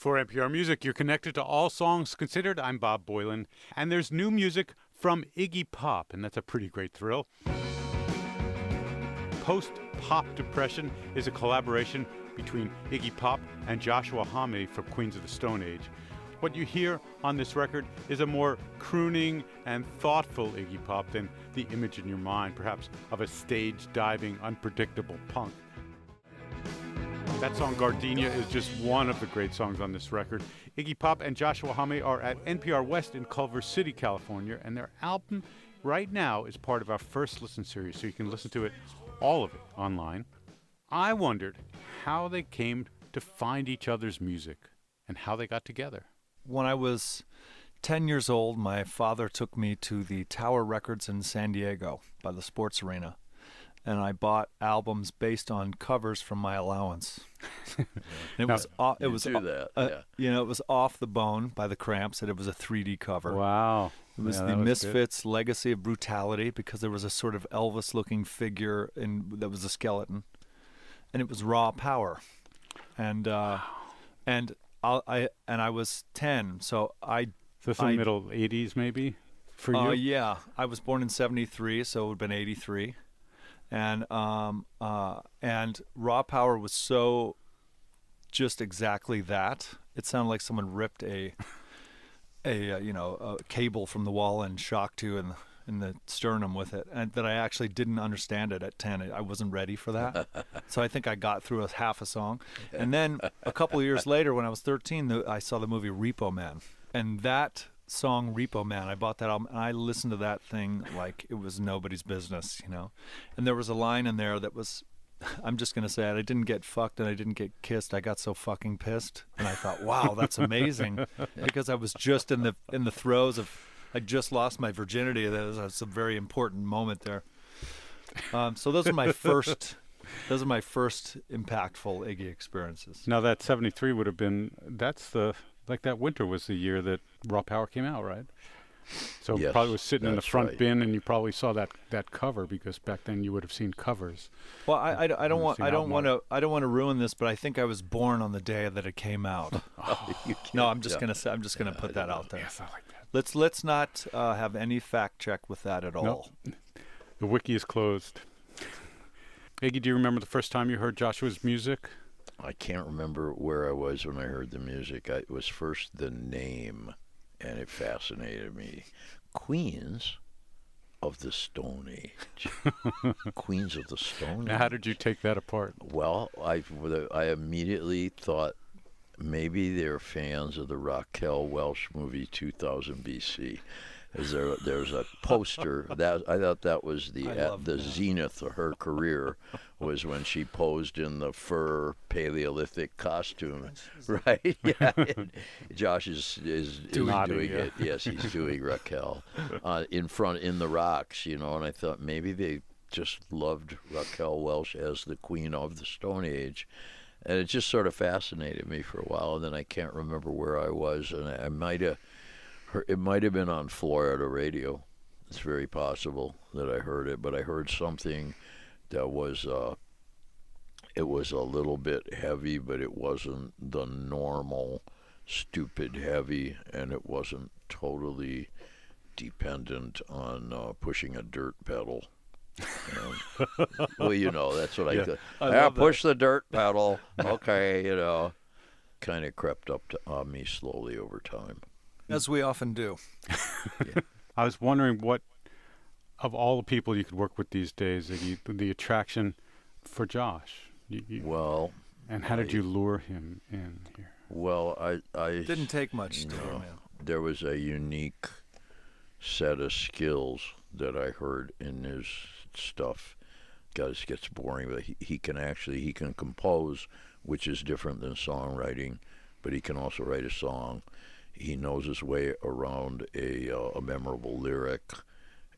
For NPR Music, you're connected to All Songs Considered. I'm Bob Boylan, and there's new music from Iggy Pop, and that's a pretty great thrill. Post-Pop Depression is a collaboration between Iggy Pop and Joshua Homme from Queens of the Stone Age. What you hear on this record is a more crooning and thoughtful Iggy Pop than the image in your mind, perhaps, of a stage-diving, unpredictable punk. That song, Gardenia, is just one of the great songs on this record. Iggy Pop and Joshua Homme are at NPR West in Culver City, California, and their album right now is part of our First Listen series, so you can listen to it, all of it, online. I wondered how they came to find each other's music and how they got together. When I was 10 years old, my father took me to the Tower Records in San Diego by the sports arena. And I bought albums based on covers from my allowance. It was Off the Bone by the Cramps, and it was a 3D cover. Wow. It was the Misfits' Legacy of Brutality, because there was a sort of Elvis-looking figure that was a skeleton, and it was Raw Power. And I was 10, so I. So the middle 80s, maybe, for you? Yeah, I was born in 73, so it would have been 83. And Raw Power was so just exactly that. It sounded like someone ripped a cable from the wall and shocked you in the sternum with it, and that I actually didn't understand it at 10. I wasn't ready for that. So I think I got through half a song. And then a couple of years later, when I was 13, I saw the movie Repo Man. And that song, Repo Man, I bought that album, and I listened to that thing like it was nobody's business, And there was a line in there that was, I'm just going to say it, I didn't get fucked and I didn't get kissed. I got so fucking pissed. And I thought, wow, that's amazing. Because I was just in the throes of, I just lost my virginity. That was a very important moment there. So those are my first impactful Iggy experiences. Now that 73 would have been, that winter was the year that Raw Power came out, right? So yes, it probably was sitting in the front right. bin, and you probably saw that cover, because back then you would have seen covers. Well, I don't want to ruin this, but I think I was born on the day that it came out. No, I'm just gonna put that out there. Yes, I like that. Let's not have any fact check with that at all. Nope. The wiki is closed. Iggy, do you remember the first time you heard Joshua's music? I can't remember where I was when I heard the music. It was first the name, and it fascinated me. Queens of the Stone Age. Queens of the Stone Age. Now, how did you take that apart? Well, I immediately thought maybe they're fans of the Raquel Welch movie 2000 BC. There's a poster that I thought that was the zenith of her career, was when she posed in the fur Paleolithic costume, right? Yeah, Josh is doing it. Yes, he's doing Raquel in the rocks, And I thought maybe they just loved Raquel Welch as the Queen of the Stone Age, and it just sort of fascinated me for a while. And then I can't remember where I was, and it might have been on Florida radio. It's very possible that I heard it, but I heard something that was it was a little bit heavy, but it wasn't the normal stupid heavy, and it wasn't totally dependent on pushing a dirt pedal. Well, that's what I thought. Push the dirt pedal. Okay, kind of crept up on me slowly over time. As we often do. Yeah. I was wondering what, of all the people you could work with these days, the attraction for Josh. And how did you lure him in here? Well, I didn't take much to lure him in. There was a unique set of skills that I heard in his stuff. Guys, gets boring, but he can compose, which is different than songwriting, but he can also write a song. He knows his way around a memorable lyric,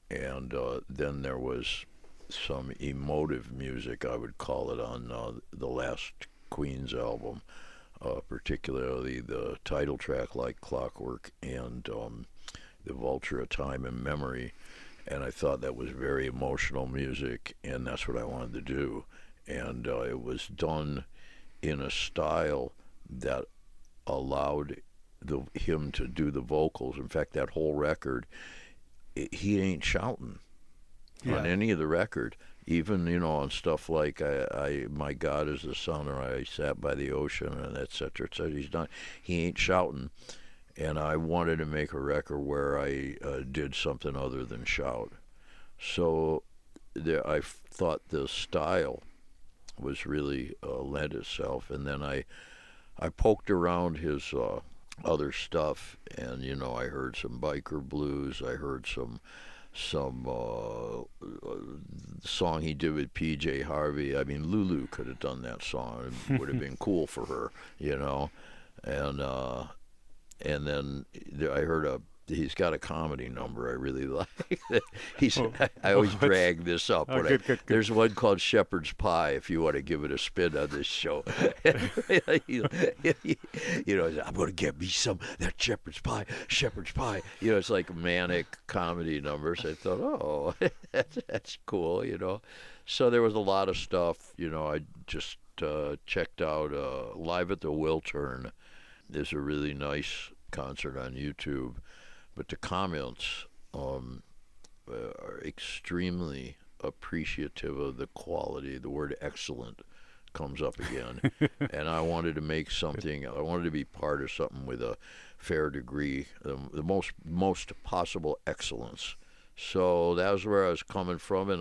and then there was some emotive music, I would call it, on the last Queen's album, particularly the title track, Like Clockwork, and the Vulture of Time and Memory. And I thought that was very emotional music, and that's what I wanted to do. And it was done in a style that allowed him to do the vocals. In fact, that whole record, he ain't shouting on any of the record. Even, on stuff like I My God Is the Sun, or I Sat by the Ocean, and et cetera, et cetera. He ain't shouting. And I wanted to make a record where I did something other than shout. So I thought the style was really lent itself. And then I poked around his other stuff, and I heard some biker blues. I heard some song he did with PJ Harvey. I mean, Lulu could have done that song. It would have been cool for her, And then I heard he's got a comedy number I really like. I always drag this up. Good. There's one called Shepherd's Pie, if you want to give it a spin on this show. I'm going to get me some that Shepherd's Pie. It's like manic comedy numbers. I thought, that's cool, So there was a lot of stuff, I just checked out Live at the Wiltern. There's a really nice concert on YouTube, but the comments are extremely appreciative of the quality. The word excellent comes up again. And I wanted to make something, I wanted to be part of something with a fair degree, the most possible excellence. So that was where I was coming from, and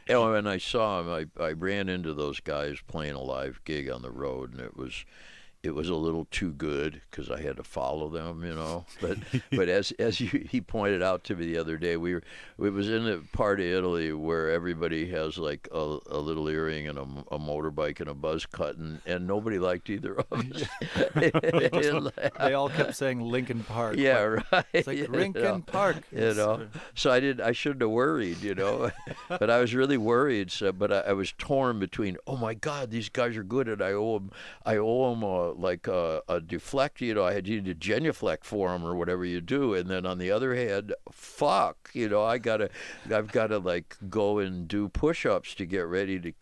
when I saw him, I ran into those guys playing a live gig on the road, and it was a little too good because I had to follow them, But as he pointed out to me the other day, it was in a part of Italy where everybody has like a little earring and a motorbike and a buzz cut, and nobody liked either of us. They all kept saying Lincoln Park. Yeah, right. It's like Lincoln Park. So I shouldn't have worried, But I was really worried. So, but I was torn between, oh my God, these guys are good, and I owe them a deflect, I had to genuflect for them or whatever you do, and then on the other hand, fuck, I've got to like go and do push-ups to get ready to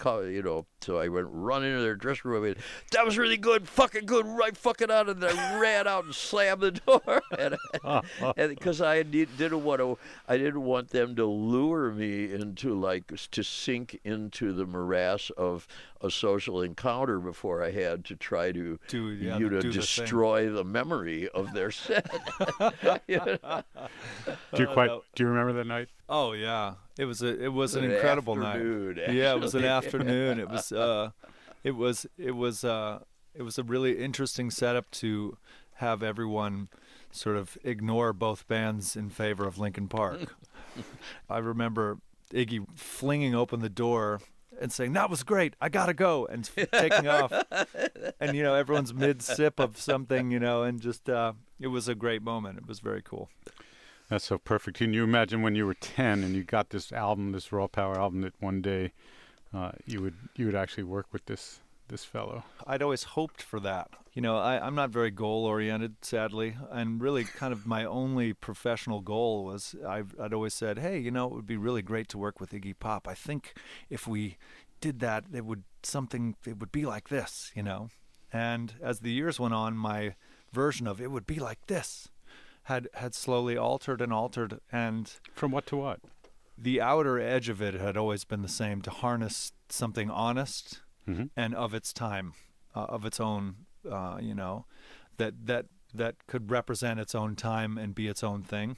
so I went running into their dressing room, and that was really good, fucking good, right fucking out, and then I ran out and slammed the door, and because I didn't want them to lure me into to sink into the morass of a social encounter before I had to try to destroy the memory of their set. Do you remember that night? Oh yeah, it was an incredible night. Actually. Yeah, it was an afternoon. It was a really interesting setup to have everyone sort of ignore both bands in favor of Linkin Park. I remember Iggy flinging open the door and saying, "That was great, I gotta go," and taking off. And everyone's mid-sip of something, and just it was a great moment. It was very cool. That's so perfect. Can you imagine when you were 10 and you got this album, this Raw Power album, that one day you would actually work with this fellow? I'd always hoped for that. I'm not very goal-oriented, sadly, and really kind of my only professional goal was I'd always said, hey, it would be really great to work with Iggy Pop. I think if we did that, it would be like this, And as the years went on, my version of it would be like this had slowly altered, and from what to what? The outer edge of it had always been the same, to harness something honest and of its time, of its own, that could represent its own time and be its own thing.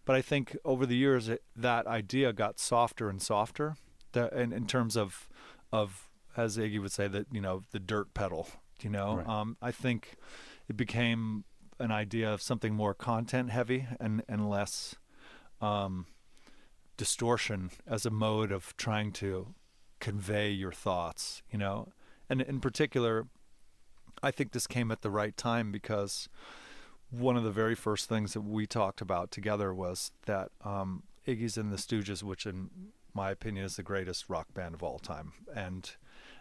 But I think over the years that idea got softer and softer, in terms of as Iggy would say, that the dirt pedal. Right. I think it became an idea of something more content heavy and less distortion as a mode of trying to convey your thoughts, And in particular, I think this came at the right time because one of the very first things that we talked about together was that Iggy's in the Stooges, which in my opinion is the greatest rock band of all time. And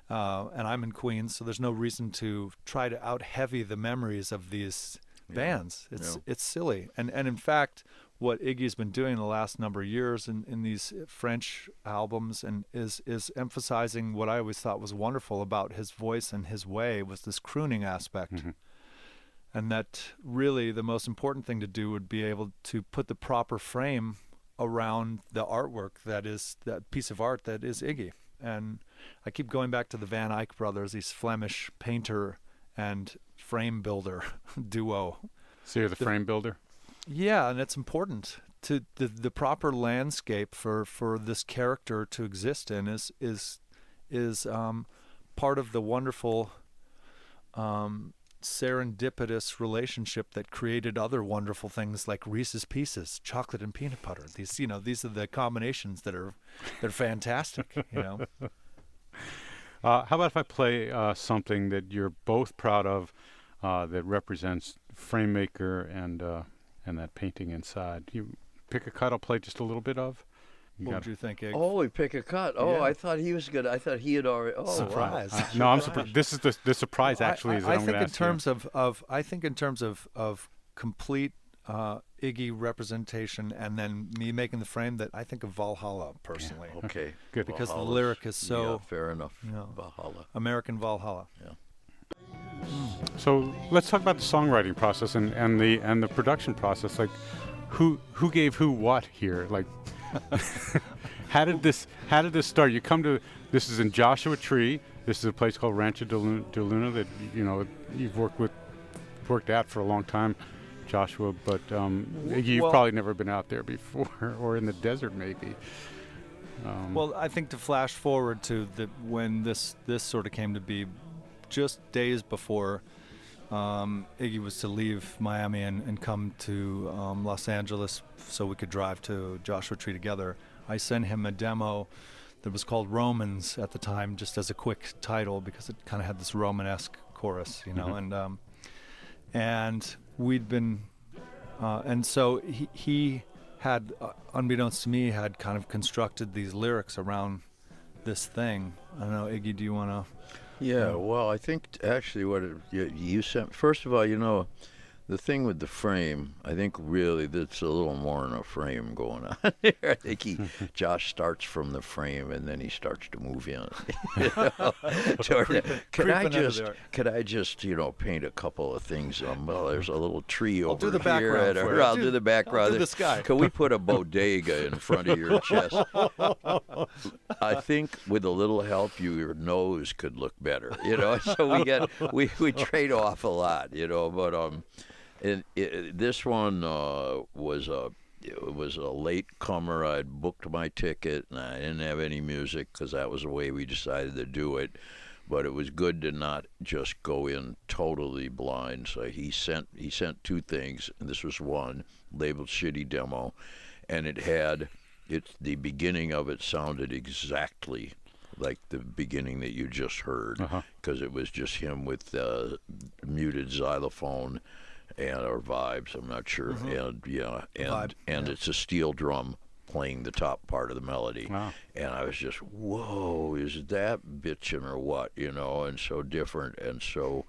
I'm in Queens, so there's no reason to try to out-heavy the memories of these bands. It's silly. And in fact, what Iggy's been doing the last number of years in these French albums and is emphasizing what I always thought was wonderful about his voice and his way, was this crooning aspect. and that really the most important thing to do would be able to put the proper frame around the artwork that is that piece of art that is Iggy. And I keep going back to the Van Eyck brothers, these Flemish painter and frame builder duo. So you're the frame builder? Yeah, and it's important to the proper landscape for this character to exist in is part of the wonderful serendipitous relationship that created other wonderful things like Reese's Pieces, chocolate and peanut butter. These are the combinations they're fantastic. How about if I play something that you're both proud of, that represents frame maker and that painting inside? You pick a cut. I'll play just a little bit of. What would you think, Iggy? Oh, we pick a cut. Oh, Yeah. I thought he was good. I thought he had already. Oh, Surprise. Wow. No, I'm surprised. This is the surprise. Actually, is that I I'm think gonna in ask terms of complete Iggy representation, and then me making the frame, that I think of Valhalla personally, Okay. Good. because the Valhalla's- lyric is so Yeah, fair enough. Valhalla. Valhalla. American Valhalla. Yeah. So let's talk about the songwriting process and the production process. Like, who gave who what here? Like, how did this start? You come to this is in Joshua Tree. This is a place called Rancho de Luna that you've worked at for a long time, Joshua. But Iggy, you've Well- probably never been out there before, or in the desert maybe. Well, I think to flash forward to when this sort of came to be, just days before Iggy was to leave Miami and come to Los Angeles so we could drive to Joshua Tree together, I sent him a demo that was called Romans at the time, just as a quick title, because it kind of had this Romanesque chorus, and we'd been, and so he had, unbeknownst to me, had kind of constructed these lyrics around this thing. I don't know, Iggy, do you want to? Yeah, well, I think actually what you sent, first of all, the thing with the frame, I think really that's a little more than a frame going on here. I think Josh starts from the frame and then he starts to move in. Could I just paint a couple of things? Well, there's a little tree over do the here. background for you. I'll do the background. I'll do the sky. Can we put a bodega in front of your chest? I think with a little help, your nose could look better. So we trade off a lot. But this one was a late comer. I'd booked my ticket and I didn't have any music because that was the way we decided to do it. But it was good to not just go in totally blind. So he sent two things, and this was one labeled "Shitty Demo," and the beginning of it sounded exactly like the beginning that you just heard, because it was just him with muted xylophone or vibes, I'm not sure, and it's a steel drum playing the top part of the melody. Wow. And I was just, whoa, is that bitchin' or what, and so different and so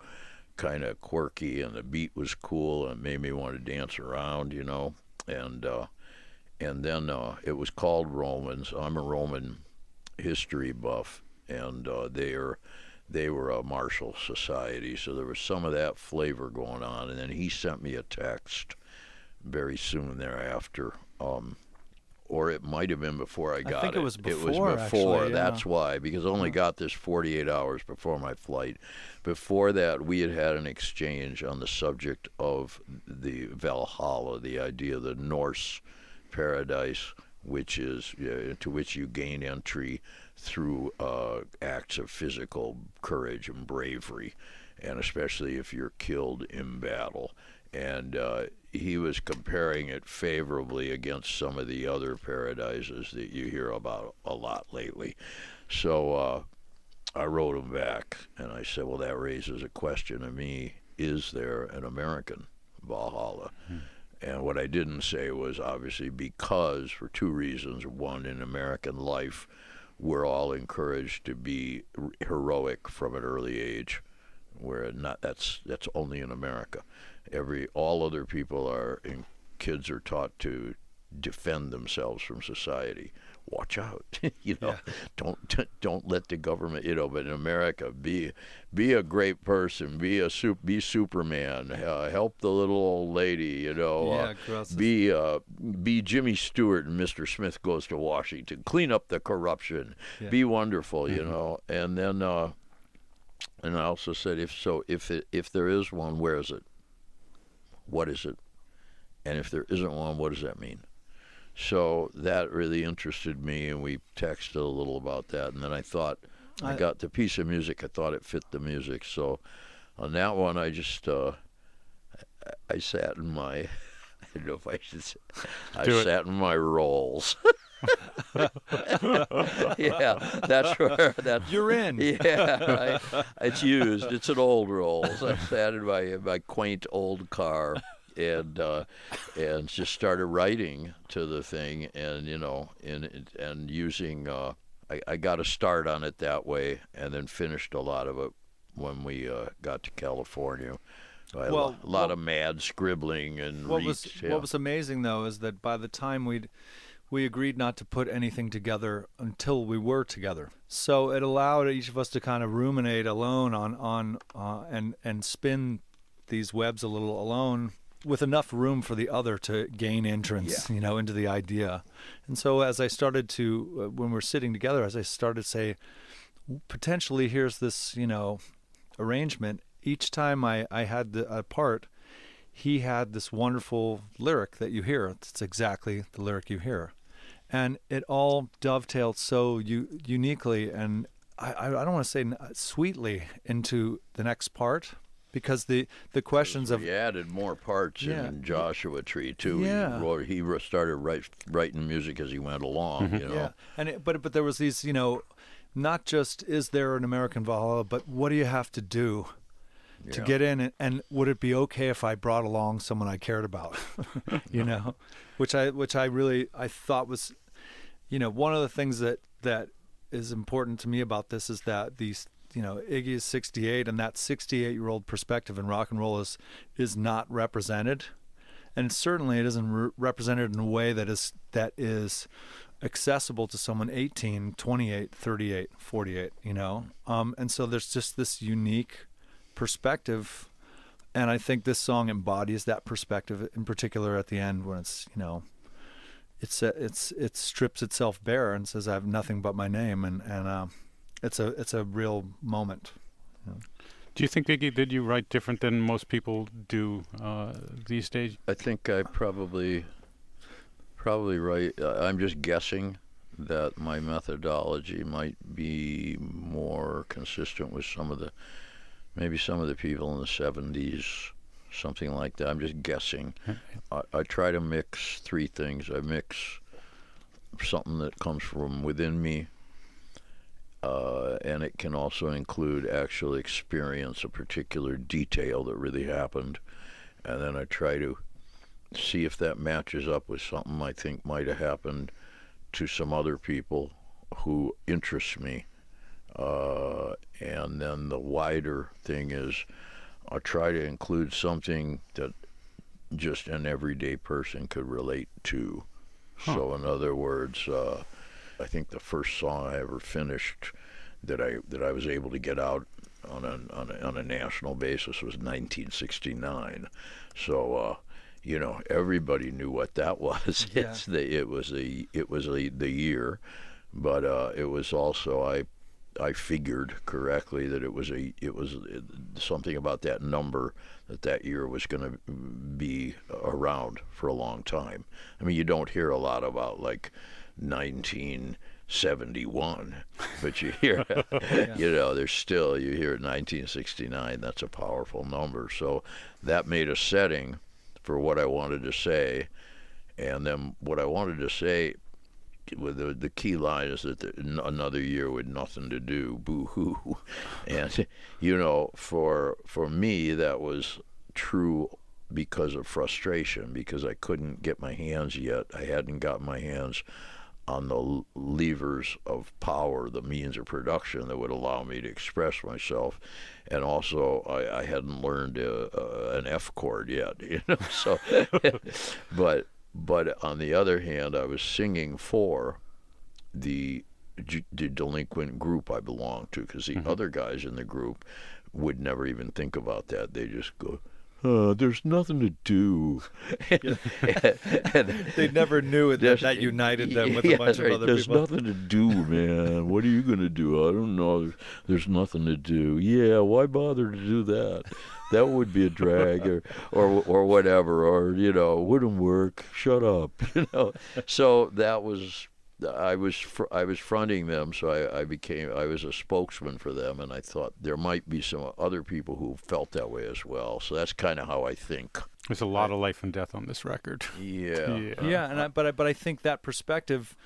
kind of quirky, and the beat was cool and it made me want to dance around, and then it was called Romans. I'm a Roman history buff, and they were a martial society, so there was some of that flavor going on. And then he sent me a text very soon thereafter, or it might have been before I got it. I think it was before. It was before. Actually, yeah. That's why, because I only got this 48 hours before my flight. Before that, we had an exchange on the subject of the Valhalla, the idea of the Norse paradise, which is to which you gain entry through acts of physical courage and bravery, and especially if you're killed in battle. And he was comparing it favorably against some of the other paradises that you hear about a lot lately. So I wrote him back, and I said, well, that raises a question to me. Is there an American Valhalla? And what I didn't say was, obviously, because for two reasons. One, in American life, we're all encouraged to be heroic from an early age, where that's only in America. All other people kids are taught to defend themselves from society. watch out, you know, Yeah. don't let the government, you know. But in America, be a great person, be Superman, help the little old lady, you know, Yeah, gross. be Jimmy Stewart and Mr. Smith Goes to Washington, clean up the corruption, Yeah. be wonderful, you know. And then and I also said, if there is one, where is it? What is it? And if there isn't one, what does that mean? So that really interested me, and we texted a little about that. And then I thought, I got the piece of music, I thought it fit the music. So on that one, I just, I sat in my, I don't know if I should say, sat in my rolls. Yeah, that's where You're in. Yeah, it's used. It's an old Rolls. I sat in my quaint old car and just started writing to the thing, and you know, and using. I got a start on it that way, and then finished a lot of it when we got to California. A lot of mad scribbling and what was amazing though is that by the time we agreed not to put anything together until we were together. So it allowed each of us to kind of ruminate alone on and spin these webs a little alone, with enough room for the other to gain entrance, you know, into the idea. And so as I started to, when we're sitting together, as I started to say, potentially here's this, you know, arrangement. Each time I had a part, he had this wonderful lyric that you hear. It's exactly the lyric you hear. And it all dovetailed so uniquely and I don't want to say sweetly into the next part, because the questions of... We added more parts in Joshua Tree, too. Yeah. He started writing music as he went along, you know. Yeah, and but there was these, you know, not just is there an American Valhalla, but what do you have to do to get in, and would it be okay if I brought along someone I cared about, you know, which I really thought was, you know, one of the things that is important to me about this is that these, you know, Iggy is 68, and that 68-year-old perspective in rock and roll is not represented, and certainly it isn't represented in a way that is accessible to someone 18, 28, 38, 48, you know, and so there's just this unique perspective, and I think this song embodies that perspective in particular at the end when it's, you know, it strips itself bare and says I have nothing but my name, and it's a real moment. You know. Do you think, Iggy, did you write different than most people do these days? I think I probably write. I'm just guessing that my methodology might be more consistent with maybe some of the people in the 70s, something like that. I'm just guessing. I try to mix three things. I mix something that comes from within me, and it can also include actual experience, a particular detail that really happened, and then I try to see if that matches up with something I think might have happened to some other people who interest me. And then the wider thing is I'll try to include something that just an everyday person could relate to. So in other words, I think the first song I ever finished that I was able to get out on a national basis was 1969. So you know, everybody knew what that was. Yeah. It was the year, but it was also I figured correctly that it was something about that number that year was going to be around for a long time. I mean, you don't hear a lot about like 1971, but you hear, you know, you hear 1969. That's a powerful number. So that made a setting for what I wanted to say, and then what I wanted to say. With the key line is that another year with nothing to do, boo-hoo. And, you know, for me, that was true because of frustration, because I couldn't get my hands yet. I hadn't got my hands on the levers of power, the means of production that would allow me to express myself. And also, I hadn't learned an F chord yet, you know, so, But on the other hand, I was singing for the delinquent group I belonged to, because the other guys in the group would never even think about that. They just go, there's nothing to do. And they never knew that united them with a bunch of other there's people. There's nothing to do, man. What are you going to do? I don't know. There's nothing to do. Yeah, why bother to do that? That would be a drag, or whatever, or wouldn't work. Shut up, So that was. I was fronting them, so I was a spokesman for them, and I thought there might be some other people who felt that way as well. So that's kind of how I think. There's a lot of life and death on this record. Yeah. But I think that perspective,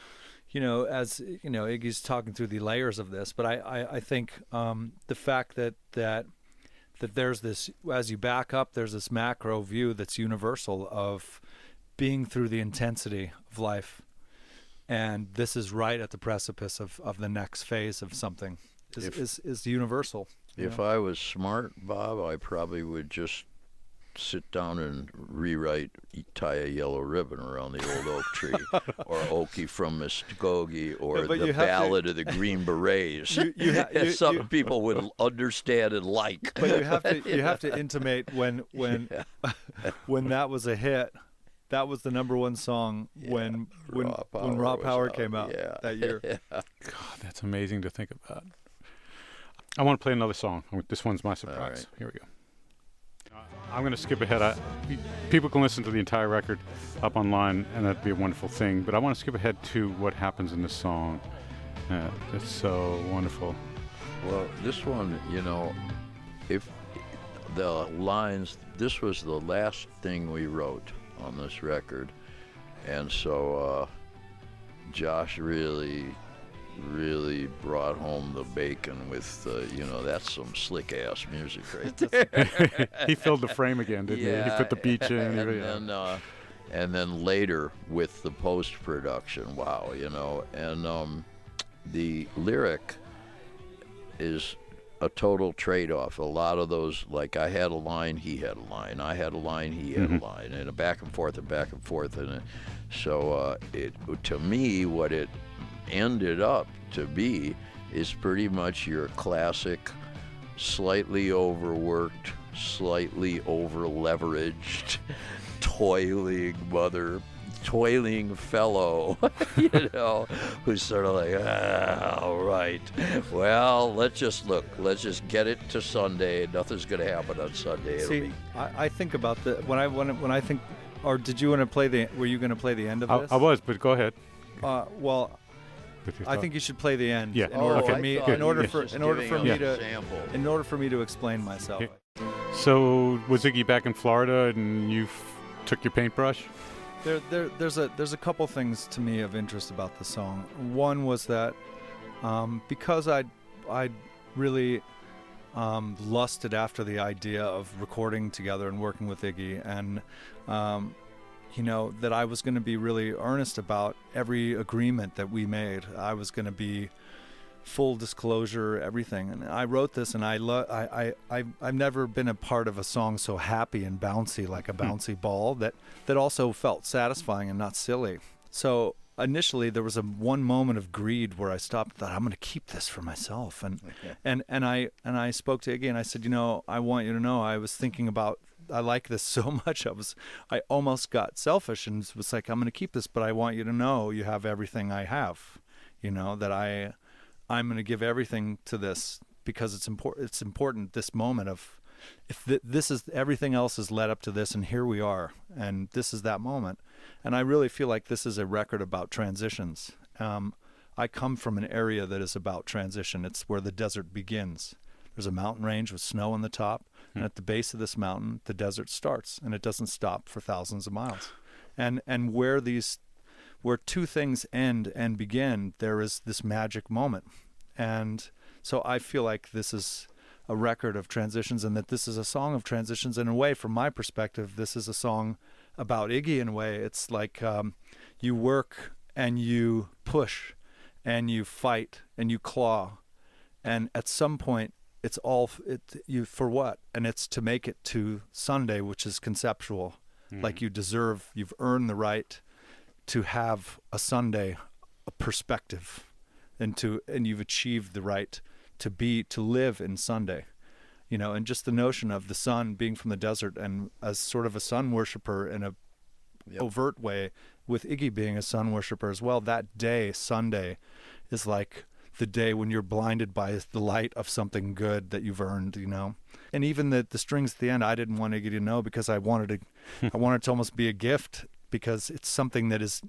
as Iggy's talking through the layers of this, but I think the fact that there's this, as you back up, there's this macro view that's universal of being through the intensity of life. And this is right at the precipice of the next phase of something is universal. If I was smart, Bob, I probably would just sit down and rewrite Tie a Yellow Ribbon Around the Old Oak Tree, or Okie from Muskogee, or the Ballad of the Green Berets. Some people would understand and like. But you have to intimate when that was a hit. That was the number one song when Raw Power came out that year. God, that's amazing to think about. I want to play another song. This one's my surprise. Right. Here we go. I'm going to skip ahead. People can listen to the entire record up online, and that'd be a wonderful thing. But I want to skip ahead to what happens in this song. It's so wonderful. Well, this one, if the lines, this was the last thing we wrote on this record, and so Josh really brought home the bacon with that's some slick ass music right there. He filled the frame again, didn't he? He put the beach in. And then later with the post production, wow, and the lyric is a total trade-off. A lot of those, like, I had a line, he had a line, I had a line, he had a line, and a back and forth, and so to me, what it ended up to be is pretty much your classic, slightly overworked, slightly over-leveraged, toiling fellow, who's sort of like, all right, well, let's just get it to Sunday. Nothing's going to happen on Sunday. See, I think about when I think, or did you want to play were you going to play the end of this? I was, but go ahead. Well, I think you should play the end. Yeah. In order for me to explain myself. Okay. So was Iggy back in Florida, and you took your paintbrush? There's a couple things to me of interest about the song. One was that because I'd really lusted after the idea of recording together and working with Iggy, and that I was going to be really earnest about every agreement that we made. I was going to be full disclosure, everything. And I wrote this, and I've never been a part of a song so happy and bouncy, like a bouncy ball, that also felt satisfying and not silly. So initially there was one moment of greed where I stopped and thought, I'm going to keep this for myself. And I spoke to Iggy and I said, I want you to know, I was thinking about, I like this so much. I almost got selfish and was like, I'm going to keep this, but I want you to know you have everything I have, that I'm going to give everything to this because it's important, this moment of, this is, everything else has led up to this, and here we are, and this is that moment. And I really feel like this is a record about transitions. I come from an area that is about transition. It's where the desert begins. There's a mountain range with snow on the top, and at the base of this mountain, the desert starts, and it doesn't stop for thousands of miles. And where two things end and begin, there is this magic moment. And so I feel like this is a record of transitions, and that this is a song of transitions. In a way, from my perspective, this is a song about Iggy in a way. It's like you work and you push and you fight and you claw, and at some point it's all you for what? And it's to make it to Sunday, which is conceptual. Like you've earned the right to have a Sunday, perspective, and you've achieved the right to live in Sunday. And just the notion of the sun being from the desert, and as sort of a sun worshiper in a overt way, with Iggy being a sun worshiper as well, that day, Sunday, is like the day when you're blinded by the light of something good that you've earned, And even the strings at the end, I didn't want Iggy to know, because I wanted it to almost be a gift, because it's something that is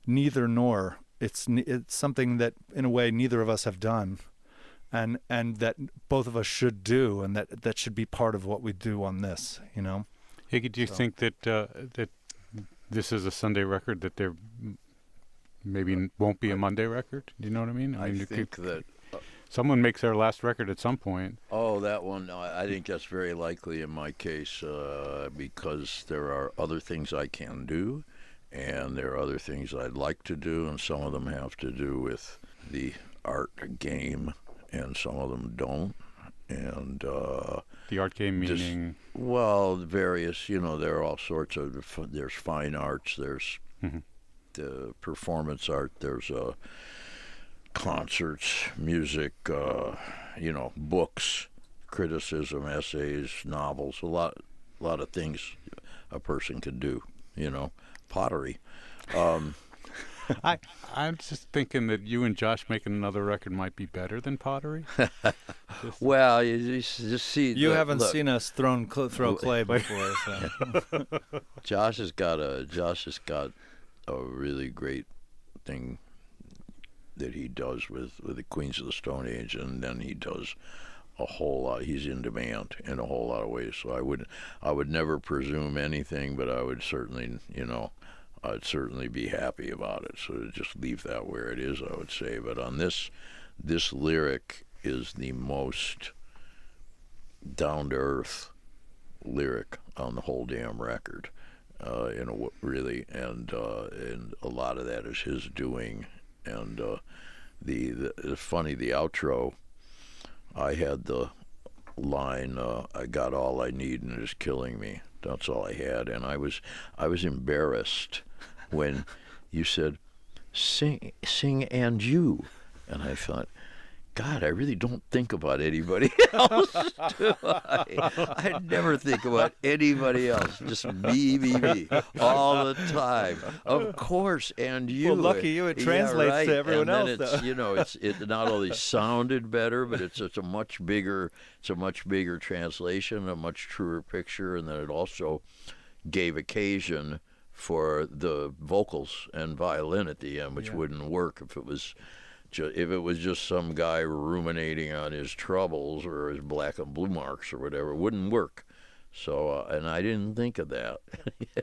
neither nor. It's something that, in a way, neither of us have done. And that both of us should do, and that should be part of what we do on this, Iggy, do you think that that this is a Sunday record, that there maybe won't be a Monday record? Do you know what I mean? I think that someone makes their last record at some point. Oh, that one, I think that's very likely in my case, because there are other things I can do, and there are other things I'd like to do, and some of them have to do with the art game, and some of them don't. And the art game meaning? Various, there are all sorts of, there's fine arts, there's the performance art, there's concerts, music, books, criticism, essays, novels, a lot of things a person can do, pottery. I'm just thinking that you and Josh making another record might be better than pottery. Well, you just see. You haven't seen us throw clay before. So. Josh has got a really great thing that he does with the Queens of the Stone Age, and then he does a whole lot. He's in demand in a whole lot of ways. So I would never presume anything, but I would certainly, I'd certainly be happy about it. So to just leave that where it is, I would say. But on this lyric is the most down-to-earth lyric on the whole damn record, really, and a lot of that is his doing. And it's funny, the outro, I had the line, "I got all I need and it's killing me." That's all I had, and I was embarrassed when you said, "Sing, and you," and I thought, God, I really don't think about anybody else. Do I never think about anybody else. Just me, all the time. Of course, and you. Well, lucky you. It translates right. to everyone and else. Then Though. It not only sounded better, but it's a much bigger translation, a much truer picture, and then it also gave occasion for the vocals and violin at the end, which wouldn't work if it was just some guy ruminating on his troubles or his black and blue marks or whatever. It wouldn't work. So, and I didn't think of that.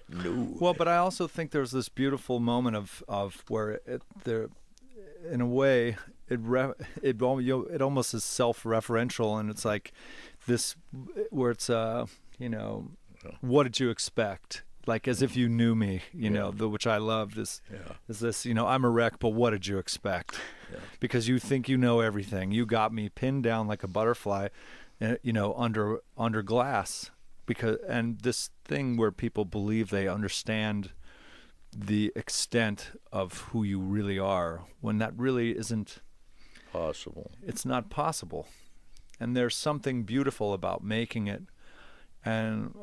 No. Well, but I also think there's this beautiful moment of where there, in a way, it almost is self-referential, and it's like this, where it's what did you expect? Like as if you knew me, which I loved is this, I'm a wreck, but what did you expect? Yeah. Because you think you know everything. You got me pinned down like a butterfly, under glass. And this thing where people believe they understand the extent of who you really are, when that really isn't possible. It's not possible. And there's something beautiful about making it. And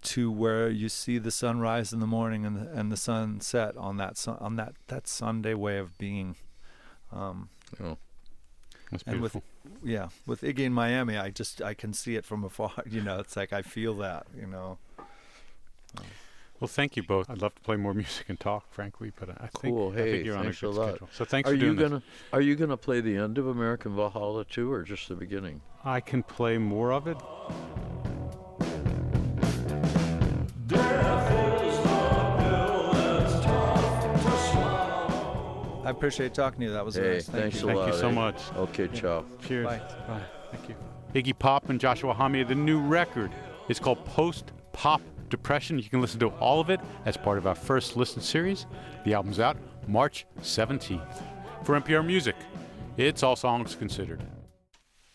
to where you see the sunrise in the morning and the sun set on that that Sunday way of being. That's and beautiful. with Iggy in Miami, I can see it from afar. It's like I feel that. Well, thank you both. I'd love to play more music and talk, frankly, but I think you're on a good schedule. So thanks for doing this. Are you gonna play the end of American Valhalla too, or just the beginning? I can play more of it. I appreciate talking to you. That was nice. Thanks a Thank lot. you so much. Okay, ciao. Cheers. Bye. Bye. Thank you. Iggy Pop and Joshua Homme, the new record is called Post-Pop Depression. You can listen to all of it as part of our first listen series. The album's out March 17th. For NPR Music, it's All Songs Considered.